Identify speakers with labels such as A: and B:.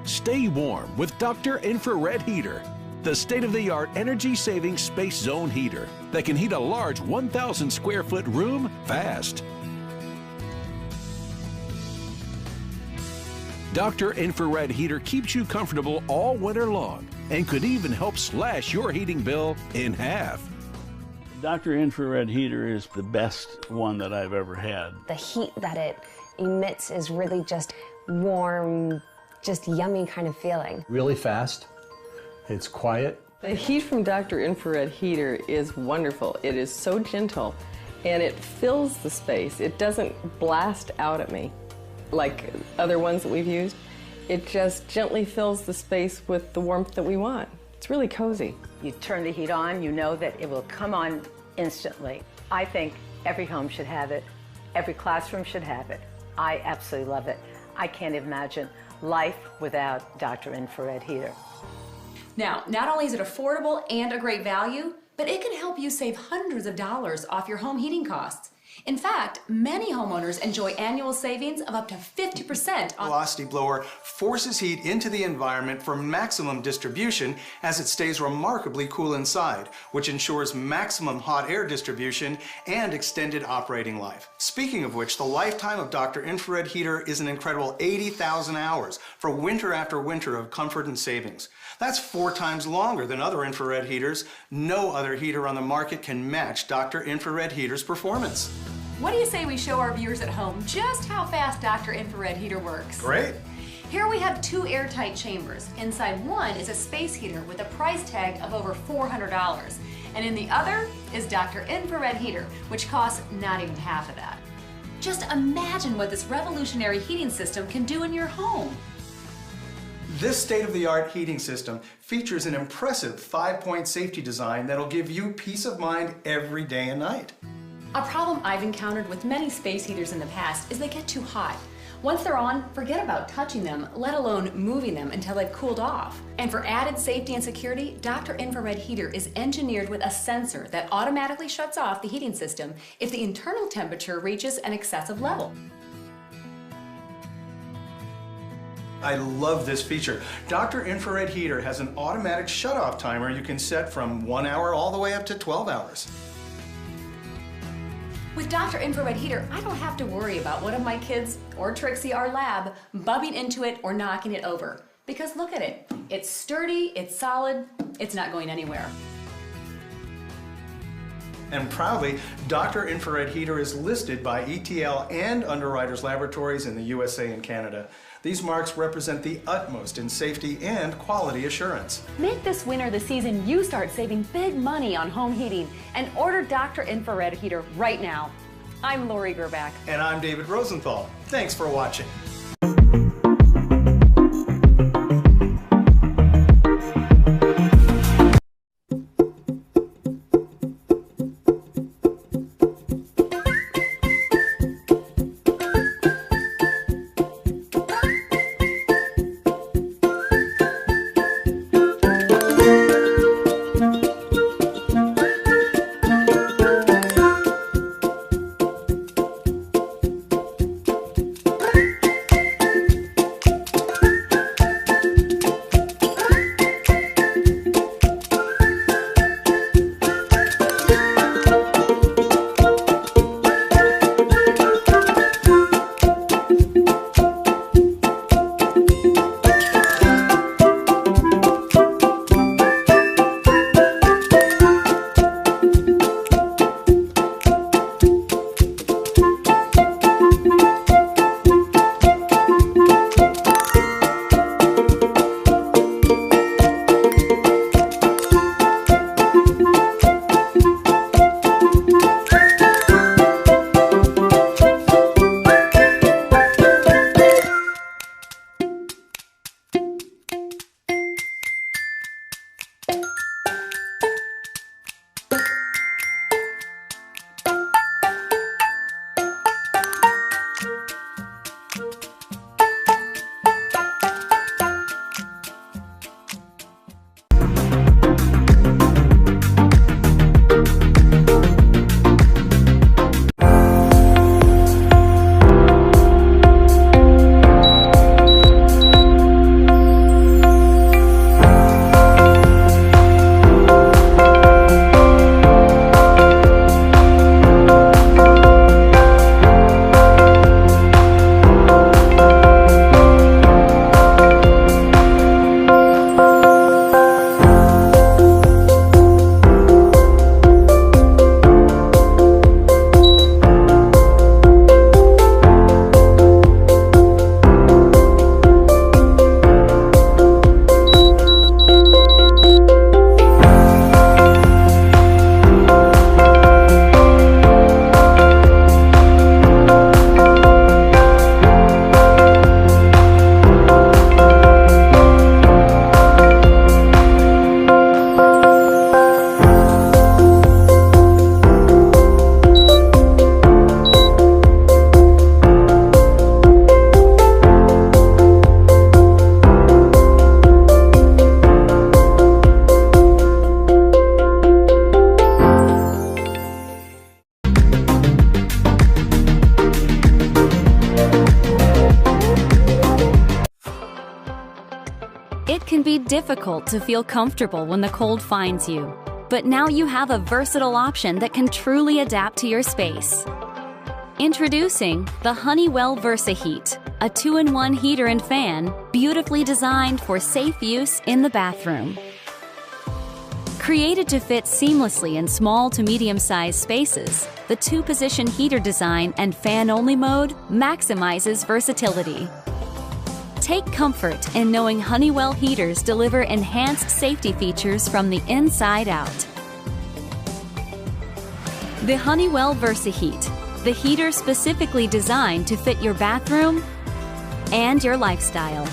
A: Stay warm with Dr. Infrared Heater, the state-of-the-art energy-saving space zone heater that can heat a large 1,000 square foot room fast. Dr. Infrared Heater keeps you comfortable all winter long and could even help slash your heating bill in half.
B: Dr. Infrared Heater is the best one that I've ever had.
C: The heat that it emits is really just warm, just yummy kind of feeling.
D: Really fast, it's quiet.
E: The heat from Dr. Infrared Heater is wonderful. It is so gentle and it fills the space. It doesn't blast out at me like other ones that we've used. It just gently fills the space with the warmth that we want. It's really cozy.
F: You turn the heat on, you know that it will come on instantly. I think every home should have it. Every classroom should have it. I absolutely love it. I can't imagine life without Dr. Infrared Heater.
G: Now, not only is it affordable and a great value, but it can help you save hundreds of dollars off your home heating costs. In fact, many homeowners enjoy annual savings of up to 50% on...
H: Velocity blower forces heat into the environment for maximum distribution as it stays remarkably cool inside, which ensures maximum hot air distribution and extended operating life. Speaking of which, the lifetime of Dr. Infrared Heater is an incredible 80,000 hours for winter after winter of comfort and savings. That's 4 times longer than other infrared heaters. No other heater on the market can match Dr. Infrared Heater's performance.
G: What do you say we show our viewers at home just how fast Dr. Infrared Heater works?
H: Great.
G: Here we have 2 airtight chambers. Inside one is a space heater with a price tag of over $400. And in the other is Dr. Infrared Heater, which costs not even half of that. Just imagine what this revolutionary heating system can do in your home.
H: This state-of-the-art heating system features an impressive 5-point safety design that'll give you peace of mind every day and night.
G: A problem I've encountered with many space heaters in the past is they get too hot. Once they're on, forget about touching them, let alone moving them until they've cooled off. And for added safety and security, Dr. Infrared Heater is engineered with a sensor that automatically shuts off the heating system if the internal temperature reaches an excessive level.
H: I love this feature. Dr. Infrared Heater has an automatic shut-off timer you can set from 1 hour all the way up to 12 hours.
G: With Dr. Infrared Heater, I don't have to worry about one of my kids, or Trixie, our lab, bumping into it or knocking it over. Because look at it. It's sturdy, it's solid, it's not going anywhere.
H: And proudly, Dr. Infrared Heater is listed by ETL and Underwriters Laboratories in the USA and Canada. These marks represent the utmost in safety and quality assurance.
G: Make this winter the season you start saving big money on home heating and order Dr. Infrared Heater right now. I'm Lori Gerbach.
H: And I'm David Rosenthal. Thanks for watching.
I: It can be difficult to feel comfortable when the cold finds you, but now you have a versatile option that can truly adapt to your space. Introducing the Honeywell VersaHeat, a 2-in-1 heater and fan beautifully designed for safe use in the bathroom. Created to fit seamlessly in small to medium-sized spaces, the 2-position heater design and fan-only mode maximizes versatility. Take comfort in knowing Honeywell heaters deliver enhanced safety features from the inside out. The Honeywell VersaHeat, the heater specifically designed to fit your bathroom and your lifestyle.